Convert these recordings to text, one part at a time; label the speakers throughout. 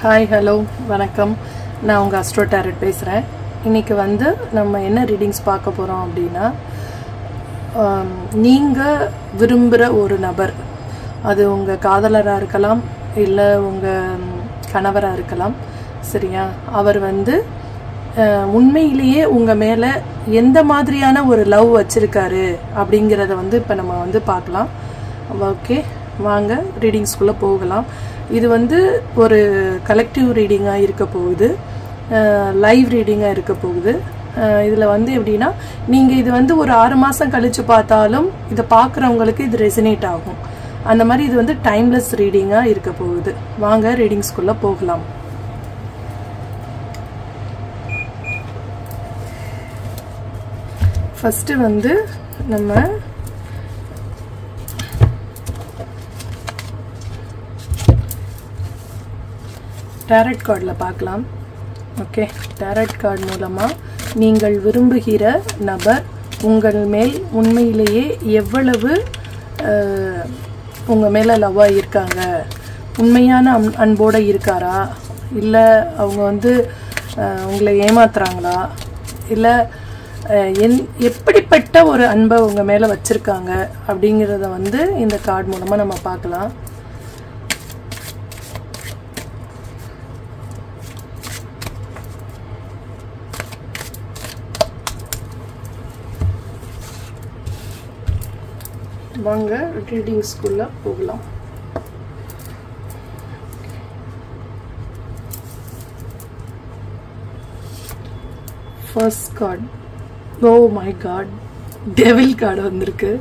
Speaker 1: Hi hello வணக்கம். நான் உங்கள் அஸ்ட்ரோ டேரட் பேசுகிறேன். இன்றைக்கி வந்து நம்ம என்ன ரீடிங்ஸ் பார்க்க போகிறோம் அப்படின்னா, நீங்கள் விரும்புகிற ஒரு நபர், அது உங்கள் காதலராக இருக்கலாம், இல்லை உங்கள் கணவராக இருக்கலாம், சரியா? அவர் வந்து உண்மையிலேயே உங்கள் மேலே எந்த மாதிரியான ஒரு லவ் வச்சுருக்காரு அப்படிங்கிறத வந்து இப்போ நம்ம வந்து பார்க்கலாம். ஓகே, வாங்க ரீடிங்ஸ்குள்ளே போகலாம். இது வந்து ஒரு கலெக்டிவ் ரீடிங்காக இருக்க போகுது, லைவ் ரீடிங்காக இருக்க போகுது. இதில் வந்து எப்படின்னா, நீங்கள் இது வந்து ஒரு 6 மாதம் கழித்து பார்த்தாலும் இதை பார்க்குறவங்களுக்கு இது ரெசினேட் ஆகும். அந்த மாதிரி இது வந்து டைம்லெஸ் ரீடிங்காக இருக்க போகுது. வாங்க ரீடிங்ஸ்குள்ளே போகலாம். ஃபஸ்ட்டு வந்து நம்ம டேரட் கார்டில் பார்க்கலாம். ஓகே, டேரட் கார்டு மூலமாக நீங்கள் விரும்புகிற நபர் உங்கள் மேல் உண்மையிலேயே எவ்வளவு உங்கள் மேலே லவ்வாக இருக்காங்க, உண்மையான அன்போடு இருக்காரா, இல்லை அவங்க வந்து உங்களை ஏமாத்துறாங்களா, இல்லை எப்படிப்பட்ட ஒரு அன்பை உங்கள் மேலே வச்சுருக்காங்க அப்படிங்கிறத வந்து இந்த கார்டு மூலமாக நம்ம பார்க்கலாம். வாங்க ரீடிங்ஸ்குள்ளே போகலாம். First card, oh my god, devil card வந்திருக்கு.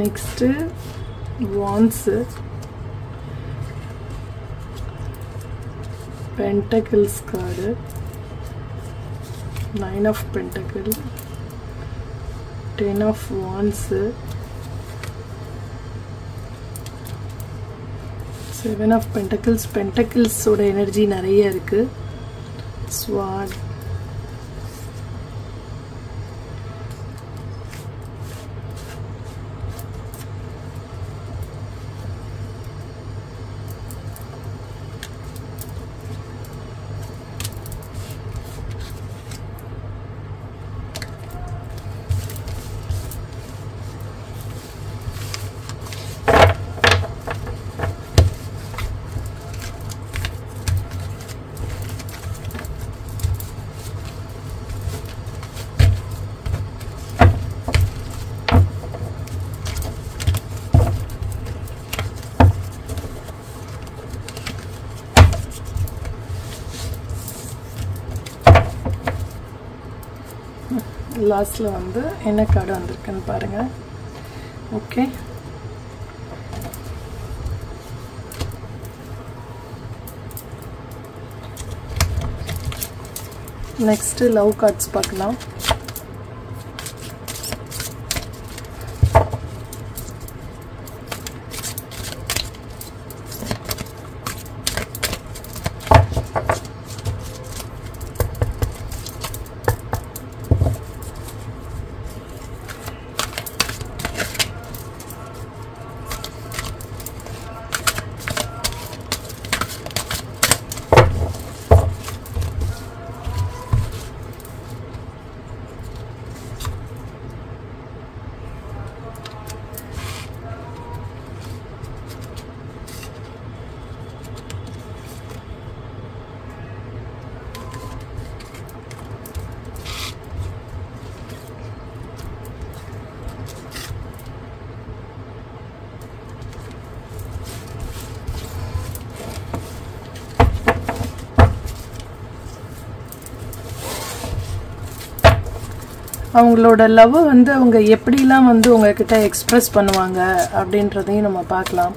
Speaker 1: Next wands, pentacles card, 9 of pentacle, 10 of wands, 7 of pentacles. பென்டக்கிள்ஸோட எனர்ஜி நிறைய இருக்கு. ஸ்வாட், லாஸ்ட்ல வந்து என்ன கார்டு வந்திருக்குன்னு பாருங்க. ஓகே, நெக்ஸ்ட் லவ் கார்ட்ஸ் பார்க்கலாம். அவங்களோட லவ் வந்து அவங்க எப்படிலாம் வந்து உங்ககிட்ட எக்ஸ்பிரஸ் பண்ணுவாங்க அப்படின்றதையும் நம்ம பார்க்கலாம்.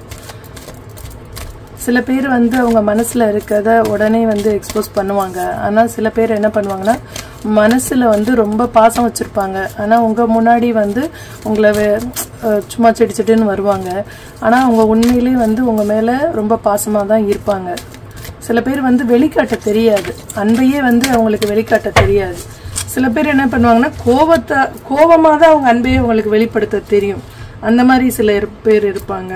Speaker 1: சில பேர் வந்து அவங்க மனசில் இருக்கிறத உடனே வந்து எக்ஸ்போஸ் பண்ணுவாங்க. ஆனால் சில பேர் என்ன பண்ணுவாங்கன்னா, மனசில் வந்து ரொம்ப பாசம் வச்சுருப்பாங்க. ஆனால் உங்கள் முன்னாடி வந்து உங்களை சும்மா செடிச்சிட்டுன்னு வருவாங்க. ஆனால் அவங்க உண்மையிலே வந்து உங்கள் மேலே ரொம்ப பாசமாக தான் இருப்பாங்க. சில பேர் வந்து வெளிக்காட்ட தெரியாது, அன்பையே வந்து அவங்களுக்கு வெளிக்காட்ட தெரியாது. சில பேர் என்ன பண்ணுவாங்கன்னா, கோபமாக தான் அவங்க அன்பையே அவங்களுக்கு வெளிப்படுத்த தெரியும். அந்த மாதிரி சில பேர் இருப்பாங்க.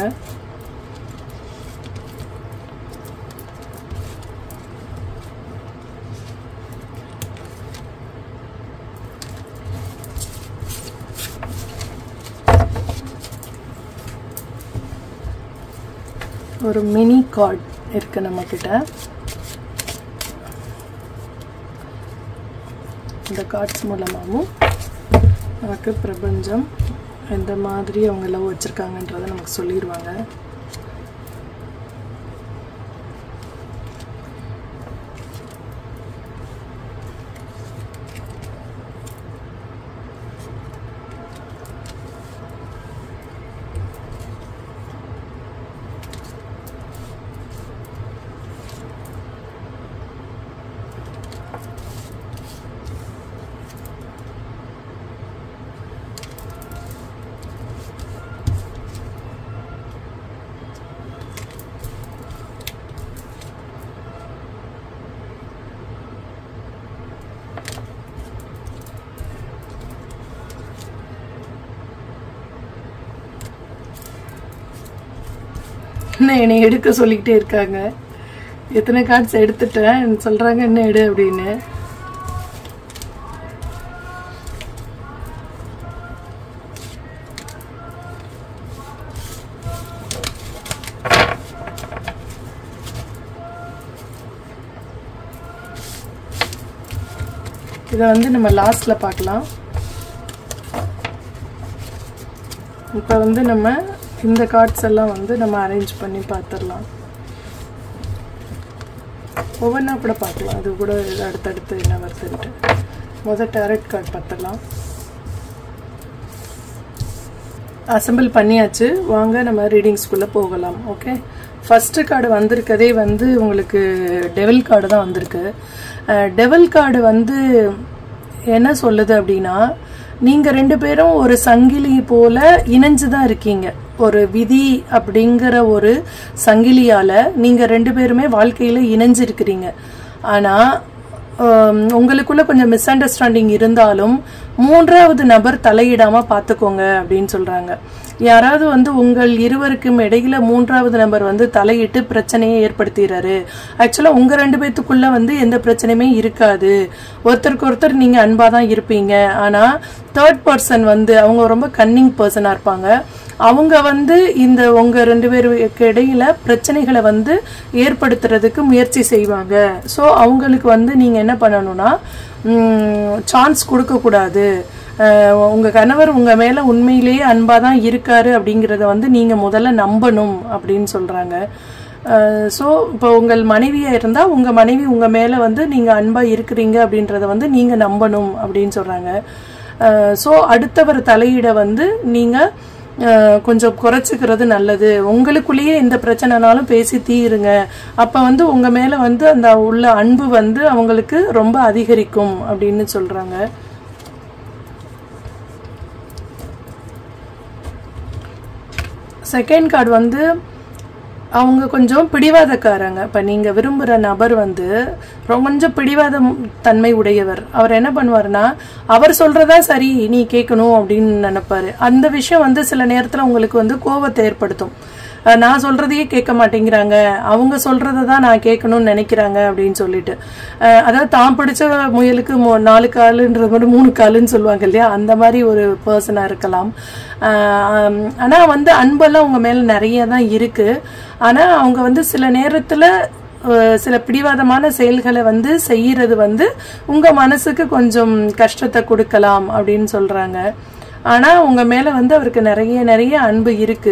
Speaker 1: ஒரு மினி கார்டு இருக்கு நம்ம கிட்ட. இந்த கார்ட்ஸ் மூலமாகவும் நமக்கு பிரபஞ்சம் எந்த மாதிரி அவங்க லவ் வச்சிருக்காங்கன்றதை நமக்கு சொல்லிடுவாங்க. என்னை எடுக்க சொல்லிக்கிட்டே இருக்காங்க. எத்தனை கார்ட்ஸ் எடுத்துட்டேன் சொல்றாங்க, என்ன எடு அப்படின்னு. இதை வந்து நம்ம லாஸ்ட்ல பார்க்கலாம். இப்போ வந்து நம்ம இந்த கார்ட்ஸ் எல்லாம் வந்து நம்ம அரேஞ்ச் பண்ணி பார்த்துடலாம். ஒவ்வொன்றா கூட பார்க்கலாம், அது கூட அடுத்தடுத்து என்ன வருதுன்ட்டு. முதல் டேரட் கார்டு பார்த்துடலாம். அசம்பிள் பண்ணியாச்சு, வாங்க நம்ம ரீடிங்ஸ்குள்ளே போகலாம். ஓகே, ஃபஸ்ட்டு கார்டு வந்திருக்கதே வந்து உங்களுக்கு டெவில் கார்டு தான் வந்திருக்கு. டெவில் கார்டு வந்து என்ன சொல்லுது அப்படின்னா, நீங்க ரெண்டு பேரும் ஒரு சங்கிலி போல இணைஞ்சுதான் இருக்கீங்க. ஒரு விதி அப்படிங்கிற ஒரு சங்கிலியால நீங்க ரெண்டு பேருமே வாழ்க்கையில இணைஞ்சிருக்கிறீங்க. ஆனா உங்களுக்குள்ள கொஞ்சம் மிஸ் அண்டர்ஸ்டாண்டிங் இருந்தாலும் மூன்றாவது நபர் தலையிடாம பாத்துக்கோங்க அப்படின்னு சொல்றாங்க. யாராவது வந்து உங்கள் இருவருக்கும் இடையில மூன்றாவது நபர் வந்து தலையிட்டு பிரச்சனையை ஏற்படுத்திடுறாரு. ஆக்சுவலா உங்க ரெண்டு பேத்துக்குள்ள வந்து எந்த பிரச்சனையுமே இருக்காது, ஒருத்தருக்கு ஒருத்தர் நீங்க அன்பாதான் இருப்பீங்க. ஆனா தேர்ட் பர்சன் வந்து அவங்க ரொம்ப கன்னிங் பர்சனா இருப்பாங்க. அவங்க வந்து இந்த உங்க ரெண்டு பேருக்கு இடையில பிரச்சனைகளை வந்து ஏற்படுத்துறதுக்கு முயற்சி செய்வாங்க. ஸோ அவங்களுக்கு வந்து நீங்க என்ன பண்ணணும்னா சான்ஸ் கொடுக்க கூடாது. உங்க கணவர் உங்க மேல உண்மையிலேயே அன்பாதான் இருக்காரு அப்படிங்கறத வந்து நீங்க முதல்ல நம்பணும் அப்படின்னு சொல்றாங்க. ஸோ இப்போ உங்கள் மனைவியா இருந்தா உங்க மனைவி உங்க மேல வந்து நீங்க அன்பா இருக்கிறீங்க அப்படின்றத வந்து நீங்க நம்பணும் அப்படின்னு சொல்றாங்க. ஸோ அடுத்தவர் தலையிட வந்து நீங்க கொஞ்சம் குறைச்சிக்கிறது நல்லது. உங்களுக்குள்ளேயே எந்த பிரச்சனைனாலும் பேசி தீருங்க. அப்ப வந்து உங்க மேல வந்து அந்த உள்ள அன்பு வந்து அவங்களுக்கு ரொம்ப அதிகரிக்கும் அப்படின்னு சொல்றாங்க. செகண்ட் கார்டு வந்து அவங்க கொஞ்சம் பிடிவாதக்காரங்க. இப்ப நீங்க விரும்புற நபர் வந்து கொஞ்சம் பிடிவாத தன்மை உடையவர். அவர் என்ன பண்ணுவாருன்னா, அவர் சொல்றதா சரி நீ கேட்கணும் அப்படின்னு நினைப்பாரு. அந்த விஷயம் வந்து சில நேரத்துல உங்களுக்கு வந்து கோபத்தை ஏற்படுத்தும். நான் சொல்றதையே கேட்க மாட்டேங்கிறாங்க, அவங்க சொல்றதான் நான் கேட்கணும்னு நினைக்கிறாங்க அப்படின்னு சொல்லிட்டு. அதாவது தான் பிடிச்ச முயலுக்கு 4 காலுன்ற மாதிரி 3 காலுன்னு சொல்லுவாங்க இல்லையா, அந்த மாதிரி ஒரு பர்சனா இருக்கலாம். ஆனா வந்து அன்பெல்லாம் உங்க மேல நிறைய தான் இருக்கு. ஆனா அவங்க வந்து சில நேரத்துல சில பிடிவாதமான செயல்களை வந்து செய்யறது வந்து உங்க மனசுக்கு கொஞ்சம் கஷ்டத்தை கொடுக்கலாம் அப்படின்னு சொல்றாங்க. ஆனா உங்க மேல வந்து அவருக்கு நிறைய அன்பு இருக்கு.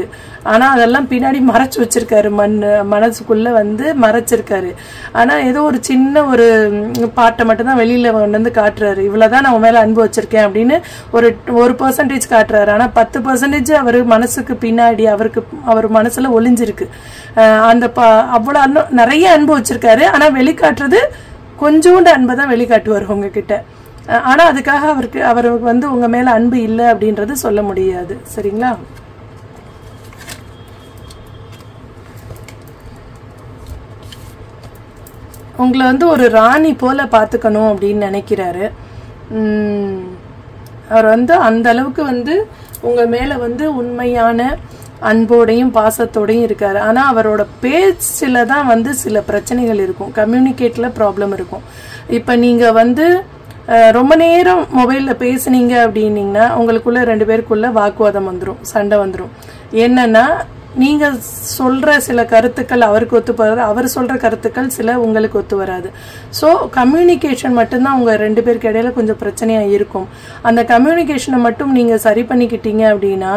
Speaker 1: ஆனா அதெல்லாம் பின்னாடி மறைச்சு வச்சிருக்காரு, மனசுக்குள்ள வந்து மறைச்சிருக்காரு. ஆனா ஏதோ ஒரு சின்ன ஒரு பாட்டை மட்டும் தான் வெளியில வந்து காட்டுறாரு. இவ்வளவுதான் நான் உன் மேல அன்பு வச்சிருக்கேன் அப்படின்னு ஒரு 1% காட்டுறாரு. ஆனா 10% அவரு மனசுக்கு பின்னாடி அவர் மனசுல ஒளிஞ்சிருக்கு. அந்த அவ்வளவு நிறைய அன்பு வச்சிருக்காரு. ஆனா வெளிக்காட்டுறது கொஞ்சோண்டு அன்பை தான் வெளிக்காட்டுவார் உங்ககிட்ட. ஆனா அதுக்காக அவருக்கு வந்து உங்க மேல அன்பு இல்லை அப்படின்றது சொல்ல முடியாது. சரிங்களா? உங்களை வந்து ஒரு ராணி போல பாத்துக்கணும் அப்படின்னு நினைக்கிறாரு. அவர் வந்து அந்த அளவுக்கு வந்து உங்க மேல வந்து உண்மையான அன்போடையும் பாசத்தோடையும் இருக்காரு. ஆனா அவரோட பேச்சுல தான் வந்து சில பிரச்சனைகள் இருக்கும், கம்யூனிகேட்ல ப்ராப்ளம் இருக்கும். இப்ப நீங்க வந்து ரொம்ப நேரம் மொபைல்ல பேசுனீங்க அப்படின்னீங்கன்னா உங்களுக்குள்ள 2 பேருக்குள்ள வாக்குவாதம் வந்துடும், சண்டை வந்துடும். என்னன்னா நீங்க சொல்ற சில கருத்துக்கள் அவருக்கு ஒத்து வராது, அவர் சொல்ற கருத்துக்கள் சில உங்களுக்கு ஒத்து வராது. ஸோ கம்யூனிகேஷன் மட்டும்தான் உங்க 2 பேருக்கு இடையில கொஞ்சம் பிரச்சனையா இருக்கும். அந்த கம்யூனிகேஷனை மட்டும் நீங்க சரி பண்ணிக்கிட்டீங்க அப்படின்னா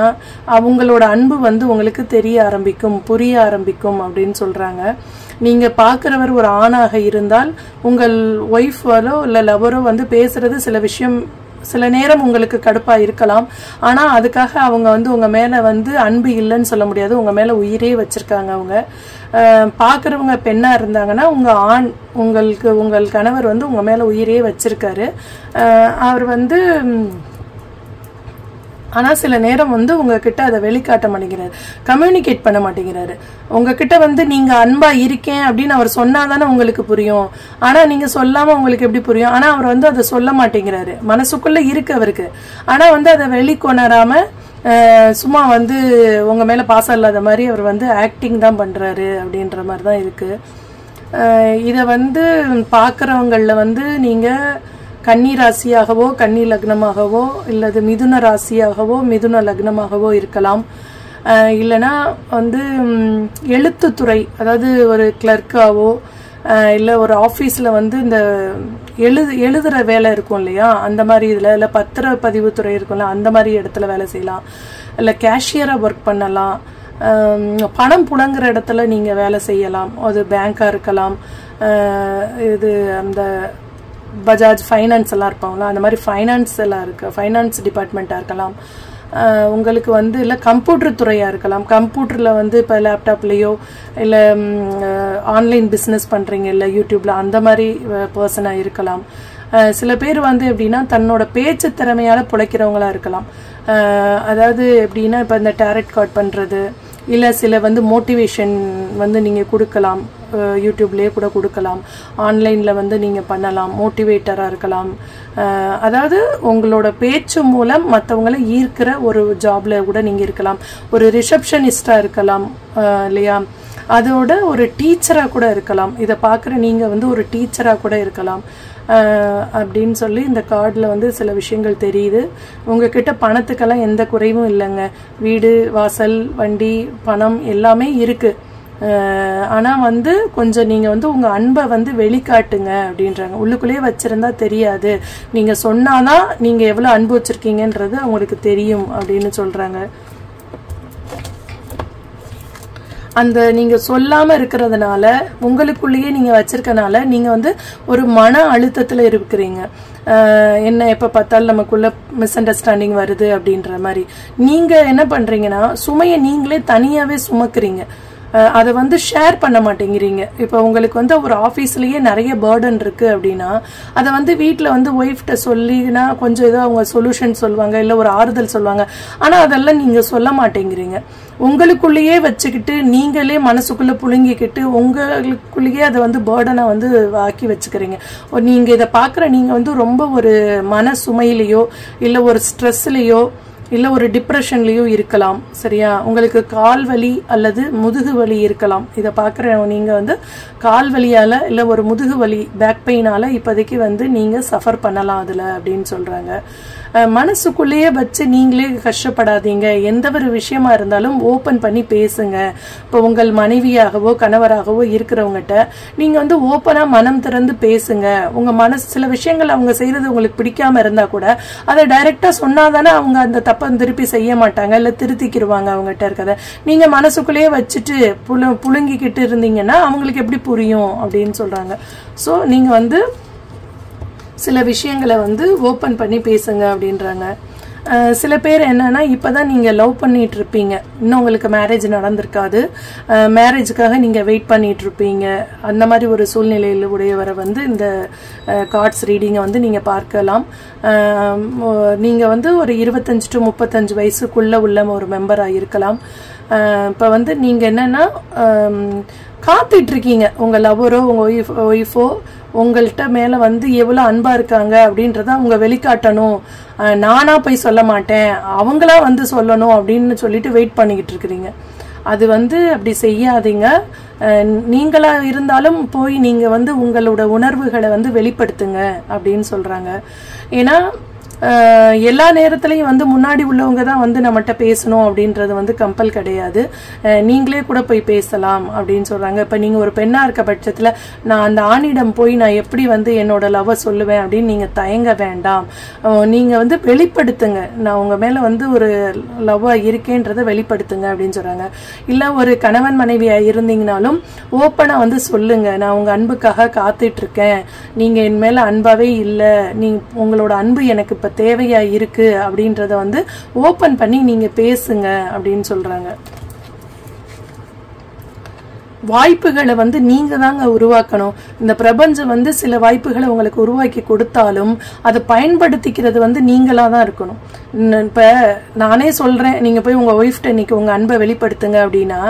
Speaker 1: அவங்களோட அன்பு வந்து உங்களுக்கு தெரிய ஆரம்பிக்கும், புரிய ஆரம்பிக்கும் அப்படின்னு சொல்றாங்க. நீங்க பாக்குறவர் ஒரு ஆணாக இருந்தால் உங்கள் ஒய்ஃபோ இல்ல லவரோ வந்து பேசுறது சில விஷயம் சில நேரம் உங்களுக்கு கடுப்பா இருக்கலாம். ஆனா அதுக்காக அவங்க வந்து உங்க மேல வந்து அன்பு இல்லைன்னு சொல்ல முடியாது, உங்க மேல உயிரே வச்சிருக்காங்க. அவங்க பாக்குறவங்க பெண்ணா இருந்தாங்கன்னா உங்க ஆண் உங்கள் கணவர் வந்து உங்க மேல உயிரே வச்சிருக்காரு. அவர் வந்து ஆனா சில நேரம் வந்து உங்ககிட்ட அதை வெளிக்காட்ட மாட்டேங்கிறாரு, கம்யூனிகேட் பண்ண மாட்டேங்கிறாரு. உங்ககிட்ட வந்து நீங்க அன்பா இருக்கேன் அப்படின்னு அவர் சொன்னாதானே உங்களுக்கு புரியும். ஆனா நீங்க சொல்லாம உங்களுக்கு எப்படி புரியும்? ஆனா அவர் வந்து அதை சொல்ல மாட்டேங்கிறாரு, மனசுக்குள்ள இருக்கு அவருக்கு. ஆனா வந்து அதை வெளிக்கொணராம சும்மா வந்து உங்க மேல பாசம் இல்லாத மாதிரி அவர் வந்து ஆக்டிங் தான் பண்றாரு அப்படின்ற மாதிரி தான் இருக்கு. இத வந்து பாக்குறவங்கள வந்து நீங்க கன்னி ராசியாகவோ கன்னி லக்னமாகவோ இல்லது மிதுன ராசியாகவோ மிதுன லக்னமாகவோ இருக்கலாம். இல்லைன்னா வந்து எழுத்துத்துறை, அதாவது ஒரு கிளர்க்காவோ இல்லை ஒரு ஆஃபீஸில் வந்து இந்த எழுதுகிற வேலை இருக்கும் இல்லையா, அந்த மாதிரி இதில் இல்லை பத்திரப்பதிவுத்துறை இருக்கும்ல, அந்த மாதிரி இடத்துல வேலை செய்யலாம். இல்லை கேஷியராக ஒர்க் பண்ணலாம். பணம் புழங்குற இடத்துல நீங்கள் வேலை செய்யலாம், அது பேங்காக இருக்கலாம். இது அந்த பஜாஜ் ஃபைனான்ஸ் எல்லாம் இருப்பாங்களா, அந்த மாதிரி ஃபைனான்ஸ் எல்லாம் இருக்கு, ஃபைனான்ஸ் டிபார்ட்மெண்ட்டாக இருக்கலாம். உங்களுக்கு வந்து இல்லை கம்ப்யூட்டர் துறையாக இருக்கலாம். கம்ப்யூட்டரில் வந்து இப்போ லேப்டாப்லேயோ இல்லை ஆன்லைன் பிஸ்னஸ் பண்ணுறீங்க இல்லை யூடியூப்ல, அந்த மாதிரி பர்சனாக இருக்கலாம். சில பேர் வந்து எப்படின்னா தன்னோட பேச்சு திறமையால் பிழைக்கிறவங்களா இருக்கலாம். அதாவது எப்படின்னா இப்போ இந்த டேரட் கார்ட் பண்ணுறது இல்லை சில வந்து மோட்டிவேஷன் வந்து நீங்கள் கொடுக்கலாம், யூடியூப்லேயே கூட கொடுக்கலாம், ஆன்லைனில் வந்து நீங்கள் பண்ணலாம், மோட்டிவேட்டராக இருக்கலாம். அதாவது உங்களோட பேச்சு மூலம் மற்றவங்களை ஈர்க்கிற ஒரு ஜாப்ல கூட நீங்கள் இருக்கலாம். ஒரு ரிசப்ஷனிஸ்டாக இருக்கலாம் இல்லையா, அதோட ஒரு டீச்சராக கூட இருக்கலாம். இதை பார்க்குற நீங்கள் வந்து ஒரு டீச்சராக கூட இருக்கலாம் அப்படின்னு சொல்லி இந்த கார்டில் வந்து சில விஷயங்கள் தெரியுது. உங்ககிட்ட பணத்துக்கெல்லாம் எந்த குறைவும் இல்லைங்க, வீடு வாசல் வண்டி பணம் எல்லாமே இருக்கு. ஆனால் வந்து கொஞ்சம் நீங்கள் வந்து உங்கள் அன்பை வந்து வெளிக்காட்டுங்க அப்படின்றாங்க. உள்ளுக்குள்ளேயே வச்சிருந்தா தெரியாது, நீங்கள் சொன்னாதான் நீங்கள் எவ்வளோ அன்பு வச்சிருக்கீங்கன்றது அவங்களுக்கு தெரியும் அப்படின்னு சொல்கிறாங்க. அந்த நீங்க சொல்லாம இருக்கிறதுனால உங்களுக்குள்ளேயே நீங்க வச்சிருக்கனால நீங்க வந்து ஒரு மன அழுத்தத்துல இருக்கிறீங்க. என்ன எப்ப பார்த்தாலும் நமக்குள்ள மிஸ் அண்டர்ஸ்டாண்டிங் வருது அப்படின்ற மாதிரி நீங்க என்ன பண்றீங்கன்னா சுமையை நீங்களே தனியாவே சுமக்குறீங்க, அதை வந்து ஷேர் பண்ண மாட்டேங்கிறீங்க. இப்போ உங்களுக்கு வந்து ஒரு ஆஃபீஸ்லயே நிறைய பேர்டன் இருக்கு அப்படின்னா அதை வந்து வீட்டில் வந்து ஒய்ஃப்ட சொல்லினா கொஞ்சம் ஏதோ அவங்க சொல்யூஷன் சொல்லுவாங்க, இல்லை ஒரு ஆறுதல் சொல்லுவாங்க. ஆனால் அதெல்லாம் நீங்க சொல்ல மாட்டேங்கிறீங்க. உங்களுக்குள்ளேயே வச்சுக்கிட்டு நீங்களே மனசுக்குள்ள புழுங்கிக்கிட்டு உங்களுக்குள்ளேயே அதை வந்து பேர்டனை வந்து ஆக்கி வச்சுக்கிறீங்க. நீங்க இதை பார்க்குற நீங்க வந்து ரொம்ப ஒரு மன சுமையிலையோ இல்லை ஒரு ஸ்ட்ரெஸ்லையோ இல்லை ஒரு டிப்ரெஷன்லயோ இருக்கலாம். சரியா, உங்களுக்கு கால் வலி அல்லது முதுகு வலி இருக்கலாம். இதை பார்க்குற நீங்க வந்து கால் வலியால இல்லை ஒரு முதுகு வலி பேக் பெயினால இப்போதைக்கு வந்து நீங்க சஃபர் பண்ணலாம் அதுல அப்படின்னு சொல்றாங்க. மனசுக்குள்ளேயே வச்சு நீங்களே கஷ்டப்படாதீங்க. எந்த ஒரு விஷயமா இருந்தாலும் ஓப்பன் பண்ணி பேசுங்க. இப்போ உங்கள் மனைவியாகவோ கணவராகவோ இருக்கிறவங்ககிட்ட நீங்க வந்து ஓப்பனா மனம் திறந்து பேசுங்க. உங்க மனசு சில விஷயங்கள் அவங்க செய்யறது உங்களுக்கு பிடிக்காம இருந்தா கூட அதை டைரக்டா சொன்னாதானே அவங்க அந்த தப்பை திருப்பி செய்ய மாட்டாங்க, இல்ல திருத்திக்கிடுவாங்க அவங்ககிட்ட இருக்கத. நீங்க மனசுக்குள்ளேயே வச்சுட்டு புழுங்கிக்கிட்டு இருந்தீங்கன்னா அவங்களுக்கு எப்படி புரியும் அப்படின்னு சொல்றாங்க. ஸோ நீங்க வந்து சில விஷயங்களை வந்து ஓப்பன் பண்ணி பேசுங்க அப்படின்றாங்க. சில பேர் என்னன்னா இப்பதான் நீங்க லவ் பண்ணிட்டு இருப்பீங்க, இன்னும் உங்களுக்கு மேரேஜ் நடந்திருக்காது, மேரேஜுக்காக நீங்க வெயிட் பண்ணிட்டு இருப்பீங்க. அந்த மாதிரி ஒரு சூழ்நிலையில் உடையவரை வந்து இந்த கார்ட்ஸ் ரீடிங்கை வந்து நீங்க பார்க்கலாம். நீங்க வந்து ஒரு 25 to 35 வயசுக்குள்ள உள்ள ஒரு மெம்பரா இருக்கலாம். இப்ப வந்து நீங்க என்னன்னா காத்துட்டு இருக்கீங்க, உங்க லவரோ உங்க ஒய்ஃபோ உங்கள்கிட்ட மேல வந்து எவ்வளவு அன்பா இருக்காங்க அப்படின்றத அவங்க வெளிக்காட்டணும், நானா போய் சொல்ல மாட்டேன் அவங்களா வந்து சொல்லணும் அப்படின்னு சொல்லிட்டு வெயிட் பண்ணிக்கிட்டு இருக்கிறீங்க. அது வந்து அப்படி செய்யாதீங்க. நீங்களா இருந்தாலும் போய் நீங்க வந்து உங்களோட உணர்வுகளை வந்து வெளிப்படுத்துங்க அப்படின்னு சொல்றாங்க. ஏன்னா எல்லா நேரத்திலையும் வந்து முன்னாடி உள்ளவங்க தான் வந்து நம்மகிட்ட பேசணும் அப்படின்றது வந்து கம்பல் கிடையாது. நீங்களே கூட போய் பேசலாம் அப்படின்னு சொல்றாங்க. இப்ப நீங்க ஒரு பெண்ணா இருக்க பட்சத்துல நான் அந்த ஆணிடம் போய் நான் எப்படி வந்து என்னோட லவ் சொல்லுவேன் அப்படின்னு நீங்க தயங்க வேண்டாம். நீங்க வந்து வெளிப்படுத்துங்க, நான் உங்க மேல வந்து ஒரு லவ்வா இருக்கேன்றதை வெளிப்படுத்துங்க அப்படின்னு சொல்றாங்க. இல்ல ஒரு கணவன் மனைவியா இருந்தீங்கனாலும் ஓப்பனா வந்து சொல்லுங்க, நான் உங்க அன்புக்காக காத்துட்டு இருக்கேன், நீங்க என் மேல அன்பாவே இல்லை, உங்களோட அன்பு எனக்கு இப்ப தேவையா இருக்கு அப்படின்றத வந்து ஓபன் பண்ணி நீங்க பேசுங்க அப்படின்னு சொல்றாங்க. வாய்ப்புகளை வந்து நீங்க தாங்க உருவாக்கணும். இந்த பிரபஞ்சம் வந்து சில வாய்ப்புகளை உங்களுக்கு உருவாக்கி கொடுத்தாலும் அதை பயன்படுத்திக்கிறது வந்து நீங்களா தான் இருக்கணும். இப்ப நானே சொல்றேன், நீங்க போய் உங்க ஒய்ஃப்ட இன்னைக்கு உங்க அன்பை வெளிப்படுத்துங்க அப்படின்னா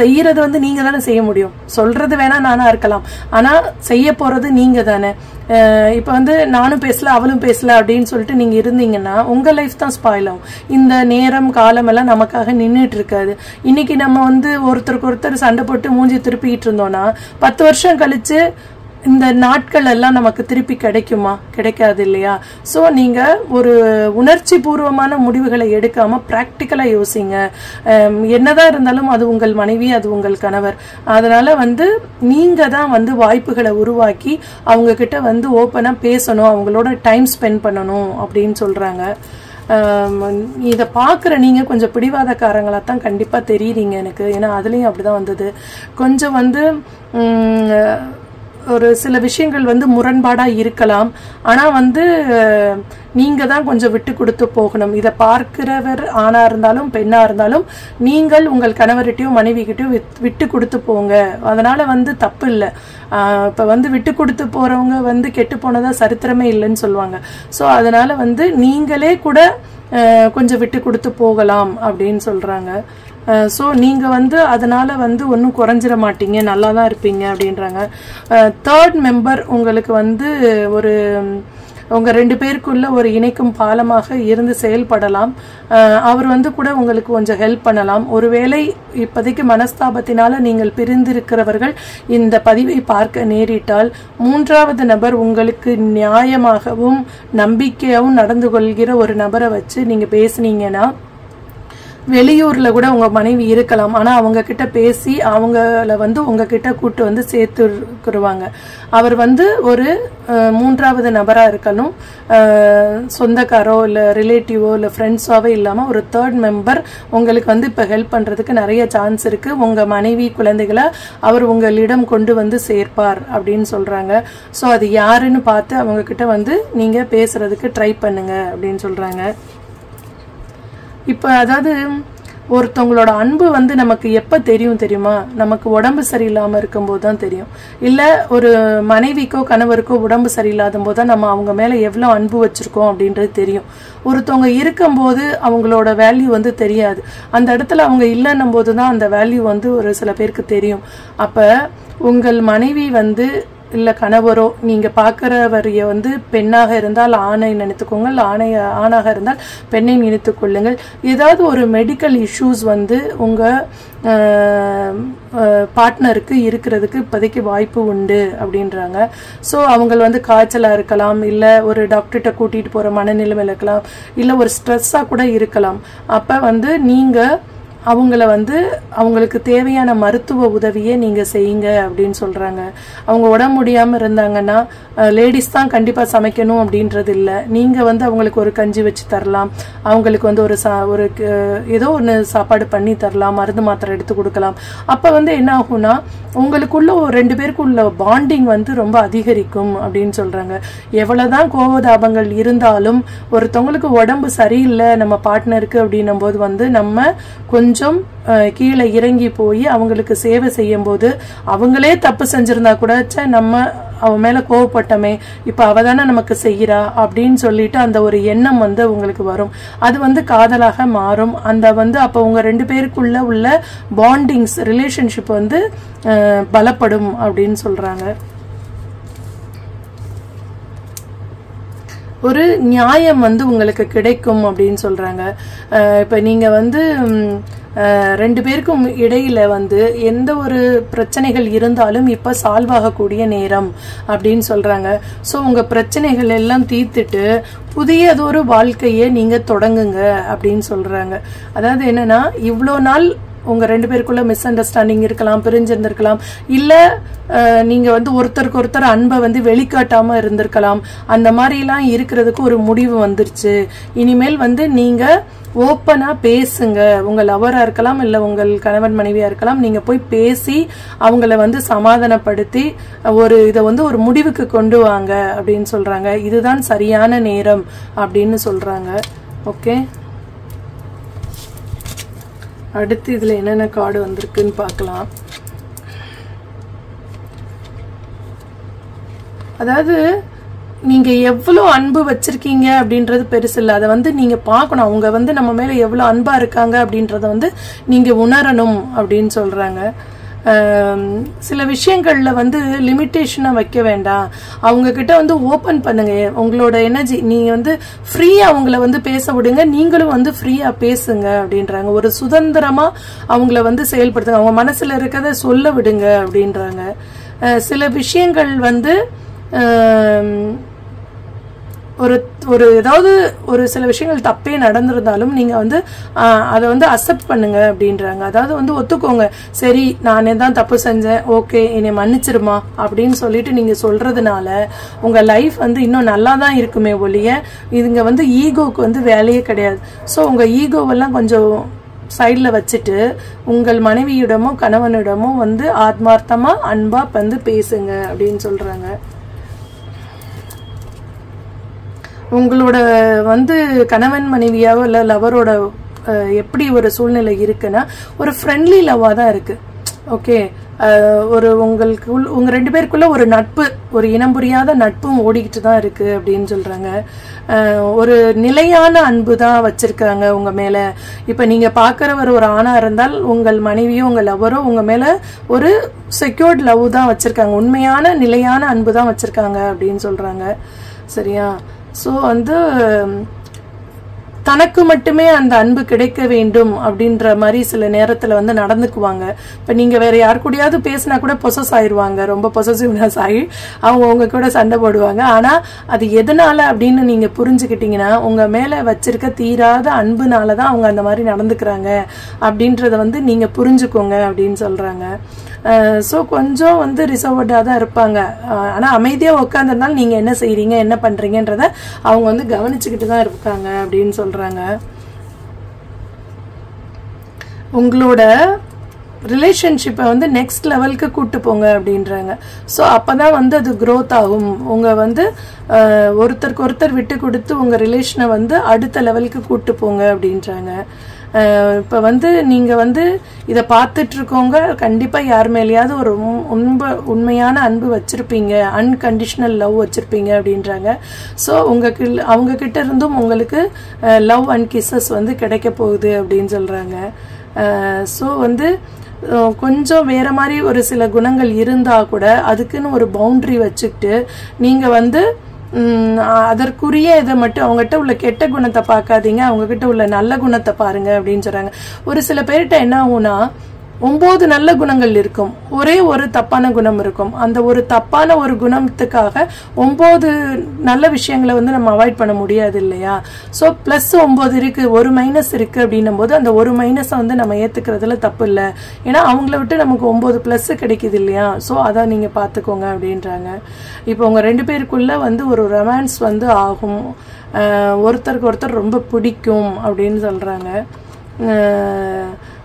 Speaker 1: செய்யறது வந்து நீங்க தானே செய்ய முடியும். சொல்றது வேணா நானா இருக்கலாம், ஆனா செய்ய போறது நீங்க தானே. இப்ப வந்து நானும் பேசல அவளும் பேசல அப்படின்னு சொல்லிட்டு நீங்க இருந்தீங்கன்னா உங்க லைஃப் தான் ஸ்பாயில் ஆகும். இந்த நேரம் காலம் எல்லாம் நமக்காக நின்றுட்டு இருக்காது. இன்னைக்கு நம்ம வந்து ஒருத்தருக்கு ஒருத்தர் சண்டை போட்டு மூஞ்சி திருப்பிட்டு இருந்தோம்னா 10 வருஷம் கழிச்சு இந்த நாட்கள் எல்லாம் நமக்கு திருப்பி கிடைக்குமா? கிடைக்காது இல்லையா? சோ நீங்க ஒரு உணர்ச்சி பூர்வமான முடிவுகளை எடுக்காம பிராக்டிக்கலா யோசிங்க. என்னதான் இருந்தாலும் அது உங்கள் மனைவி, அது உங்கள் கணவர். அதனால வந்து நீங்க தான் வந்து வாய்ப்புகளை உருவாக்கி அவங்க கிட்ட வந்து ஓப்பனா பேசணும், அவங்களோட டைம் ஸ்பெண்ட் பண்ணணும் அப்படின்னு சொல்றாங்க. இதை பார்க்குற நீங்க கொஞ்சம் பிடிவாதக்காரங்களா தான் கண்டிப்பா தெரியுறீங்க எனக்கு. ஏன்னா அதுலயும் அப்படிதான் வந்தது. கொஞ்சம் வந்து ஒரு சில விஷயங்கள் வந்து முரண்பாடா இருக்கலாம். ஆனா வந்து நீங்க தான் கொஞ்சம் விட்டு கொடுத்து போகணும். இதை பார்க்கிறவர் ஆணா இருந்தாலும் பெண்ணா இருந்தாலும் நீங்கள் உங்கள் கணவர்கிட்டயும் மனைவி கிட்டயும் விட்டு கொடுத்து போங்க. அதனால வந்து தப்பு இல்லை. இப்ப வந்து விட்டு கொடுத்து போறவங்க வந்து கெட்டு போனதா சரித்திரமே இல்லைன்னு சொல்லுவாங்க. சோ அதனால வந்து நீங்களே கூட கொஞ்சம் விட்டு கொடுத்து போகலாம் அப்படின்னு சொல்றாங்க. சோ நீங்க வந்து அதனால வந்து ஒன்னும் குறைஞ்சிட மாட்டீங்க, நல்லா தான் இருப்பீங்க அப்படின்றாங்க. 3rd மெம்பர் உங்களுக்கு வந்து ஒரு உங்க 2 பேருக்குள்ள ஒரு இணைக்கும் பாலமாக இருந்து செயல்படலாம். அவர் வந்து கூட உங்களுக்கு கொஞ்சம் ஹெல்ப் பண்ணலாம். ஒருவேளை இப்போதைக்கு மனஸ்தாபத்தினால நீங்கள் பிரிந்திருக்கிறவர்கள் இந்த பதிவை பார்க்க நேரிட்டால் 3வது நபர் உங்களுக்கு நியாயமாகவும் நம்பிக்கையாகவும் நடந்து கொள்கிற ஒரு நபரை வச்சு நீங்க பேசுனீங்கன்னா, வெளியூர்ல கூட உங்க மனைவி இருக்கலாம், ஆனா அவங்க கிட்ட பேசி அவங்கள வந்து உங்ககிட்ட கூட்டு வந்து சேர்த்துருவாங்க. அவர் வந்து ஒரு 3வது நபரா இருக்கணும். சொந்தக்காரோ இல்ல ரிலேட்டிவோ இல்ல ஃப்ரெண்ட்ஸாவே இல்லாம ஒரு 3rd மெம்பர் உங்களுக்கு வந்து இப்ப ஹெல்ப் பண்றதுக்கு நிறைய சான்ஸ் இருக்கு. உங்க மனைவி குழந்தைகளை அவர் உங்களிடம் கொண்டு வந்து சேர்ப்பார் அப்படின்னு சொல்றாங்க. சோ அது யாருன்னு பார்த்து அவங்க கிட்ட வந்து நீங்க பேசுறதுக்கு ட்ரை பண்ணுங்க அப்படின்னு சொல்றாங்க. இப்ப அதாவது ஒருத்தவங்களோட அன்பு வந்து நமக்கு எப்ப தெரியும் தெரியுமா? நமக்கு உடம்பு சரியில்லாம இருக்கும் போதுதான் தெரியும். இல்ல ஒரு மனைவிக்கோ கணவருக்கோ உடம்பு சரியில்லாத போதுதான் நம்ம அவங்க மேல எவ்வளவு அன்பு வச்சிருக்கோம் அப்படின்றது தெரியும். ஒருத்தவங்க இருக்கும் போது அவங்களோட வேல்யூ வந்து தெரியாது. அந்த இடத்துல அவங்க இல்லைன்னும் போதுதான் அந்த வேல்யூ வந்து ஒரு சில பேருக்கு தெரியும். அப்ப உங்கள் மனைவி வந்து இல்ல கணவரோ நீங்க பாக்குறவரைய வந்து பெண்ணாக இருந்தால் ஆணை நினைத்துக்கோங்க, ஆணாக இருந்தால் பெண்ணை நினைத்துக் கொள்ளுங்கள். ஏதாவது ஒரு மெடிக்கல் இஷ்யூஸ் வந்து உங்க பார்ட்னருக்கு இருக்கிறதுக்கு இப்போதைக்கு வாய்ப்பு உண்டு அப்படின்றாங்க. ஸோ அவங்க வந்து காய்ச்சலா இருக்கலாம், இல்ல ஒரு டாக்டர்கிட்ட கூட்டிட்டு போற மனநிலைமையில இருக்கலாம், இல்ல ஒரு ஸ்ட்ரெஸ்ஸா கூட இருக்கலாம். அப்ப வந்து நீங்க அவங்கள வந்து அவங்களுக்கு தேவையான மருத்துவ உதவியை நீங்க செய்யுங்க அப்படின்னு சொல்றாங்க. அவங்க உடம்பு முடியாம இருந்தாங்கன்னா லேடிஸ் தான் கண்டிப்பா சமைக்கணும் அப்படின்றது இல்ல. நீங்க வந்து அவங்களுக்கு ஒரு கஞ்சி வச்சு தரலாம், அவங்களுக்கு வந்து ஒரு ஏதோ ஒன்று சாப்பாடு பண்ணி தரலாம், மருந்து மாத்திரை எடுத்து கொடுக்கலாம். அப்ப வந்து என்ன ஆகும்னா உங்களுக்குள்ள ஒரு 2 பேருக்குள்ள பாண்டிங் வந்து ரொம்ப அதிகரிக்கும் அப்படின்னு சொல்றாங்க. எவ்வளவுதான் கோபதாபங்கள் இருந்தாலும் ஒருத்தவங்களுக்கு உடம்பு சரியில்லை நம்ம பார்ட்னருக்கு அப்படின்னும் போது வந்து நம்ம கொஞ்சம் கீழே இறங்கி போய் அவங்களுக்கு சேவை செய்யும் போது அவங்களே தப்பு செஞ்சிருந்தா கூட நம்ம அவ மேல கோவப்பட்டமே, இப்ப அவதானே நமக்கு செய்யறா அப்படின்னு சொல்லிட்டு அந்த ஒரு எண்ணம் வந்து உங்களுக்கு வரும். அது வந்து காதலாக மாறும். அந்த வந்து அப்ப உங்க 2 பேருக்குள்ள உள்ள பாண்டிங்ஸ் ரிலேஷன்ஷிப் வந்து பலப்படும் அப்படின்னு சொல்றாங்க. ஒரு நியாயம் வந்து உங்களுக்கு கிடைக்கும் அப்படின்னு சொல்றாங்க. இப்ப நீங்க வந்து ரெண்டு பேருக்கும் இடையில வந்து எந்த ஒரு பிரச்சனைகள் இருந்தாலும் இப்ப சால்வ் ஆகக்கூடிய நேரம் அப்படின்னு சொல்றாங்க. சோ உங்க பிரச்சனைகள் எல்லாம் தீர்த்துட்டு புதியதொரு வாழ்க்கையை நீங்க தொடங்குங்க அப்படின்னு சொல்றாங்க. அதாவது என்னன்னா, இவ்வளோ நாள் உங்க ரெண்டு பேருக்குள்ள மிஸ் அண்டர்ஸ்டாண்டிங் இருக்கலாம், பிரிஞ்சிருந்திருக்கலாம், இல்ல நீங்க வந்து ஒருத்தருக்கு ஒருத்தர் அன்பை வந்து வெளிக்காட்டாம இருந்திருக்கலாம். அந்த மாதிரி எல்லாம் இருக்கிறதுக்கு ஒரு முடிவு வந்துருச்சு. இனிமேல் வந்து நீங்க ஓப்பனா பேசுங்க. உங்க லவரா இருக்கலாம், இல்ல உங்கள் கணவன் மனைவியா இருக்கலாம். நீங்க போய் பேசி அவங்கள வந்து சமாதானப்படுத்தி இதை வந்து ஒரு முடிவுக்கு கொண்டு வாங்க அப்படின்னு சொல்றாங்க. இதுதான் சரியான நேரம் அப்படின்னு சொல்றாங்க. ஓகே, அடுத்து இதுல என்னென்ன கார்டு வந்திருக்குன்னு பார்க்கலாம். அதாவது நீங்க எவ்வளவு அன்பு வச்சிருக்கீங்க அப்படின்றது பெருசு இல்ல, அதை வந்து நீங்க பார்க்கணும். அவங்க வந்து நம்ம மேல எவ்வளவு அன்பா இருக்காங்க அப்படின்றத வந்து நீங்க உணரணும் அப்படின்னு சொல்றாங்க. சில விஷயங்கள்ல வந்து லிமிட்டேஷனா வைக்க வேண்டாம். அவங்க கிட்ட வந்து ஓபன் பண்ணுங்க உங்களோட எனர்ஜி. நீங்க வந்து ஃப்ரீயா அவங்கள வந்து பேச விடுங்க, நீங்களும் வந்து ஃப்ரீயா பேசுங்க அப்படின்றாங்க. ஒரு சுதந்திரமா அவங்கள வந்து செயல்படுத்துங்க, அவங்க மனசுல இருக்கிறத சொல்ல விடுங்க அப்படின்றாங்க. சில விஷயங்கள் வந்து ஒரு ஏதாவது ஒரு சில விஷயங்கள் தப்பே நடந்திருந்தாலும் நீங்க வந்து அதை வந்து அக்செப்ட் பண்ணுங்க அப்படின்றாங்க. அதாவது வந்து ஒத்துக்கோங்க, சரி நானே தான் தப்பு செஞ்சேன், ஓகே என்னை மன்னிச்சிருமா அப்படின்னு சொல்லிட்டு நீங்க சொல்றதுனால உங்க லைஃப் வந்து இன்னும் நல்லா தான் இருக்குமே ஒழிய இதுங்க வந்து ஈகோக்கு வந்து வேலையே கிடையாது. ஸோ உங்க ஈகோவெல்லாம் கொஞ்சம் சைட்ல வச்சுட்டு உங்கள் மனைவியிடமோ கணவனிடமோ வந்து ஆத்மார்த்தமா அன்பா வந்து பேசுங்க அப்படின்னு சொல்றாங்க. உங்களோட வந்து கணவன் மனைவியாவோ இல்ல லவரோட எப்படி ஒரு சூழ்நிலை இருக்குன்னா ஒரு ஃப்ரெண்ட்லி லவ்வா தான் இருக்கு. ஓகே, ஒரு உங்க ரெண்டு பேருக்குள்ள ஒரு நட்பு, ஒரு இனம் புரியாத நட்பும் ஓடிக்கிட்டு தான் இருக்கு அப்படின்னு சொல்றாங்க. ஒரு நிலையான அன்பு தான் வச்சிருக்காங்க உங்க மேல. இப்ப நீங்க பாக்குறவர் ஒரு ஆணா இருந்தால் உங்கள் மனைவியோ உங்க லவரோ உங்க மேல ஒரு செக்யூர்ட் லவ் தான் வச்சிருக்காங்க, உண்மையான நிலையான அன்பு தான் வச்சிருக்காங்க அப்படின்னு சொல்றாங்க. சரியா? ஸோ வந்து தனக்கு மட்டுமே அந்த அன்பு கிடைக்க வேண்டும் அப்படின்ற மாதிரி சில நேரத்துல வந்து நடந்துக்குவாங்க. இப்ப நீங்க வேற யாரு கூடயாவது பேசினா கூட பொசஸ் ஆயிடுவாங்க, ரொம்ப பொசசிவ்னஸ் ஆகி அவங்க உங்க கூட சண்டை போடுவாங்க. ஆனா அது எதனால அப்படின்னு நீங்க புரிஞ்சுக்கிட்டீங்கன்னா உங்க மேல வச்சிருக்க தீராத அன்புனாலதான் அவங்க அந்த மாதிரி நடந்துக்கிறாங்க அப்படின்றத வந்து நீங்க புரிஞ்சுக்கோங்க அப்படின்னு சொல்றாங்க. ஸோ கொஞ்சம் வந்து ரிசர்வ்டா தான் இருப்பாங்க. ஆனா அமைதியா உட்காந்துருந்தாலும் நீங்க என்ன செய்யறீங்க என்ன பண்றீங்கன்றத அவங்க வந்து கவனிச்சுக்கிட்டு தான் இருக்காங்க அப்படின்னு சொல்றாங்க. உங்களோட ரிலேஷன்ஷிப்பை வந்து நெக்ஸ்ட் லெவலுக்கு கூட்டு போங்க அப்படின்றாங்க. ஸோ அப்பதான் வந்து அது க்ரோத் ஆகும். உங்க வந்து ஒருத்தருக்கு ஒருத்தர் விட்டு கொடுத்து உங்க ரிலேஷனை வந்து அடுத்த லெவலுக்கு கூட்டு போங்க அப்படின்றாங்க. இப்ப வந்து நீங்க வந்து இத பார்த்துட்டு இருக்கவங்க கண்டிப்பா யார் மேலேயாவது ஒரு உண்மையான அன்பு வச்சிருப்பீங்க, அன்கண்டிஷனல் லவ் வச்சிருப்பீங்க அப்படின்றாங்க. ஸோ அவங்க கிட்ட இருந்தும் உங்களுக்கு லவ் அண்ட் கிஸ்ஸஸ் வந்து கிடைக்க போகுது அப்படின்னு சொல்றாங்க. ஸோ வந்து கொஞ்சம் வேற மாதிரி ஒரு சில குணங்கள் இருந்தா கூட அதுக்குன்னு ஒரு பவுண்டரி வச்சுக்கிட்டு நீங்க வந்து அதற்குரிய இதை மட்டும் அவங்ககிட்ட உள்ள கெட்ட குணத்தை பார்க்காதீங்க, அவங்க கிட்ட உள்ள நல்ல குணத்தை பாருங்க அப்படின்னு சொல்றாங்க. ஒரு சில பேர்கிட்ட என்ன ஆகும்னா 9 நல்ல குணங்கள் இருக்கும், ஒரே ஒரு தப்பான குணம் இருக்கும். அந்த ஒரு தப்பான ஒரு குணத்துக்காக 9 நல்ல விஷயங்களை வந்து நம்ம அவாய்ட் பண்ண முடியாது இல்லையா? ஸோ +9 இருக்கு, ஒரு மைனஸ் இருக்கு அப்படின்னும் போது அந்த ஒரு மைனஸை வந்து நம்ம ஏத்துக்கிறதுல தப்பு இல்லை. ஏன்னா அவங்கள விட்டு நமக்கு 9 ப்ளஸ் கிடைக்குது இல்லையா? ஸோ அதை நீங்க பாத்துக்கோங்க அப்படின்றாங்க. இப்போ உங்க ரெண்டு பேருக்குள்ள வந்து ஒரு ரொமான்ஸ் வந்து ஆகும், ஒருத்தருக்கு ஒருத்தர் ரொம்ப பிடிக்கும் அப்படின்னு சொல்றாங்க.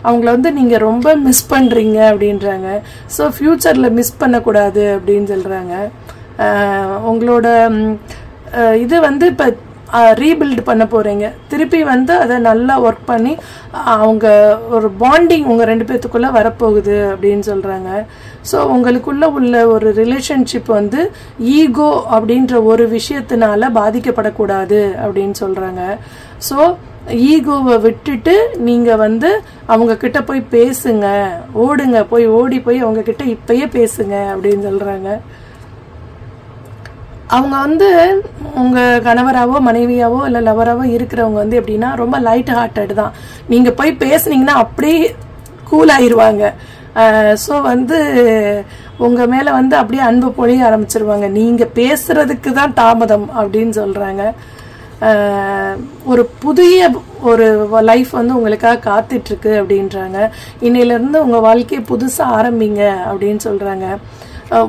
Speaker 1: அவங்கள வந்து நீங்க ரொம்ப மிஸ் பண்றீங்க அப்படின்றாங்க. ஸோ ஃபியூச்சர்ல மிஸ் பண்ணக்கூடாது அப்படின்னு சொல்றாங்க. உங்களோட இது வந்து இப்ப ரீபில்ட் பண்ண போறீங்க, திருப்பி வந்து அதை நல்லா ஒர்க் பண்ணி அவங்க ஒரு பாண்டிங் உங்க ரெண்டு பேத்துக்குள்ள வரப்போகுது அப்படின்னு சொல்றாங்க. ஸோ உங்களுக்குள்ள உள்ள ஒரு ரிலேஷன்ஷிப் வந்து ஈகோ அப்படின்ற ஒரு விஷயத்தினால பாதிக்கப்படக்கூடாது அப்படின்னு சொல்றாங்க. ஸோ ஈகோவை விட்டுட்டு நீங்க வந்து அவங்க கிட்ட போய் பேசுங்க, ஓடி போய் அவங்க கிட்ட இப்பயே பேசுங்க அப்படின்னு சொல்றாங்க. அவங்க வந்து உங்கள் கணவராவோ மனைவியாவோ இல்லை லவராவோ இருக்கிறவங்க வந்து எப்படின்னா ரொம்ப லைட் ஹார்ட்டட் தான். நீங்கள் போய் பேசுனீங்கன்னா அப்படியே கூல் ஆயிடுவாங்க. ஸோ வந்து உங்கள் மேலே வந்து அப்படியே அன்பு பொழிய ஆரம்பிச்சிருவாங்க. நீங்கள் பேசுறதுக்கு தான் தாமதம் அப்படின்னு சொல்கிறாங்க. ஒரு புதிய ஒரு லைஃப் வந்து உங்களுக்காக காத்துட்ருக்கு அப்படின்றாங்க. இன்னையிலேருந்து உங்கள் வாழ்க்கையை புதுசாக ஆரம்பிங்க அப்படின்னு சொல்கிறாங்க.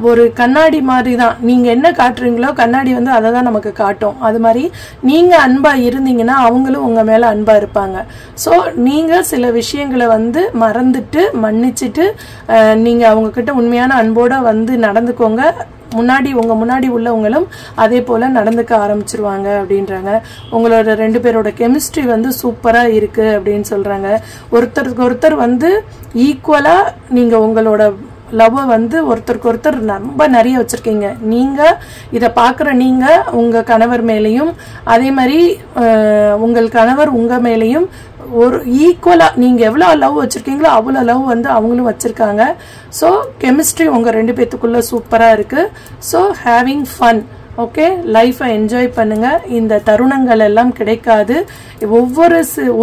Speaker 1: ஒரு கண்ணாடி மாதிரி தான், நீங்கள் என்ன காட்டுறீங்களோ கண்ணாடி வந்து அதை தான் நமக்கு காட்டும். அது மாதிரி நீங்கள் அன்பாக இருந்தீங்கன்னா அவங்களும் உங்கள் மேலே அன்பாக இருப்பாங்க. ஸோ நீங்கள் சில விஷயங்களை வந்து மறந்துட்டு மன்னிச்சுட்டு நீங்கள் அவங்கக்கிட்ட உண்மையான அன்போடு வந்து நடந்துக்கோங்க. உங்கள் முன்னாடி உள்ளவங்களும் அதே போல் நடந்துக்க ஆரம்பிச்சிருவாங்க அப்படின்றாங்க. உங்களோட 2 பேரோட கெமிஸ்ட்ரி வந்து சூப்பராக இருக்குது அப்படின்னு சொல்கிறாங்க. ஒருத்தருக்கு ஒருத்தர் வந்து ஈக்குவலாக நீங்கள் உங்களோட லவ்வை வந்து ஒருத்தருக்கு ஒருத்தர் ரொம்ப நிறைய வச்சுருக்கீங்க. நீங்கள் இதை பார்க்குற நீங்கள் உங்கள் கணவர் மேலேயும் அதே மாதிரி உங்கள் கணவர் உங்கள் மேலேயும் ஒரு ஈக்குவலாக நீங்கள் எவ்வளோ லவ் வச்சுருக்கீங்களோ அவ்வளோ லவ் வந்து அவங்களும் வச்சுருக்காங்க. ஸோ கெமிஸ்ட்ரி உங்கள் 2 பேத்துக்குள்ளே சூப்பராக இருக்குது. So having fun. ஓகே, லைஃப்பை என்ஜாய் பண்ணுங்க. இந்த தருணங்கள் எல்லாம் கிடைக்காது.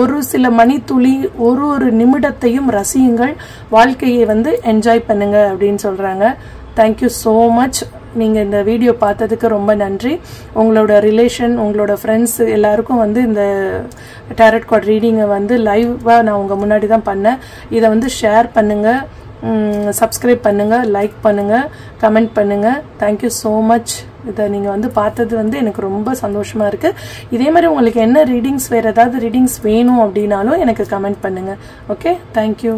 Speaker 1: ஒரு சில மணித்துளி ஒரு நிமிடத்தையும் ரசியுங்கள். வாழ்க்கையை வந்து என்ஜாய் பண்ணுங்க அப்படின்னு சொல்றாங்க. Thank you so much. நீங்கள் இந்த வீடியோ பார்த்ததுக்கு ரொம்ப நன்றி. உங்களோட ரிலேஷன், உங்களோட ஃப்ரெண்ட்ஸ் எல்லாருக்கும் வந்து இந்த டாரட் கார்ட் ரீடிங்கை வந்து லைவாக நான் உங்கள் முன்னாடி தான் பண்ணேன். இதை வந்து ஷேர் பண்ணுங்கள், சப்ஸ்கிரைப் பண்ணுங்கள், லைக் பண்ணுங்கள், கமெண்ட் பண்ணுங்கள். Thank you so much. இதை நீங்கள் வந்து பார்த்தது வந்து எனக்கு ரொம்ப சந்தோஷமாக இருக்குது. இதே மாதிரி உங்களுக்கு என்ன ரீடிங்ஸ், வேறு ஏதாவது ரீடிங்ஸ் வேணும் அப்படின்னாலும் எனக்கு கமெண்ட் பண்ணுங்கள். Okay, thank you.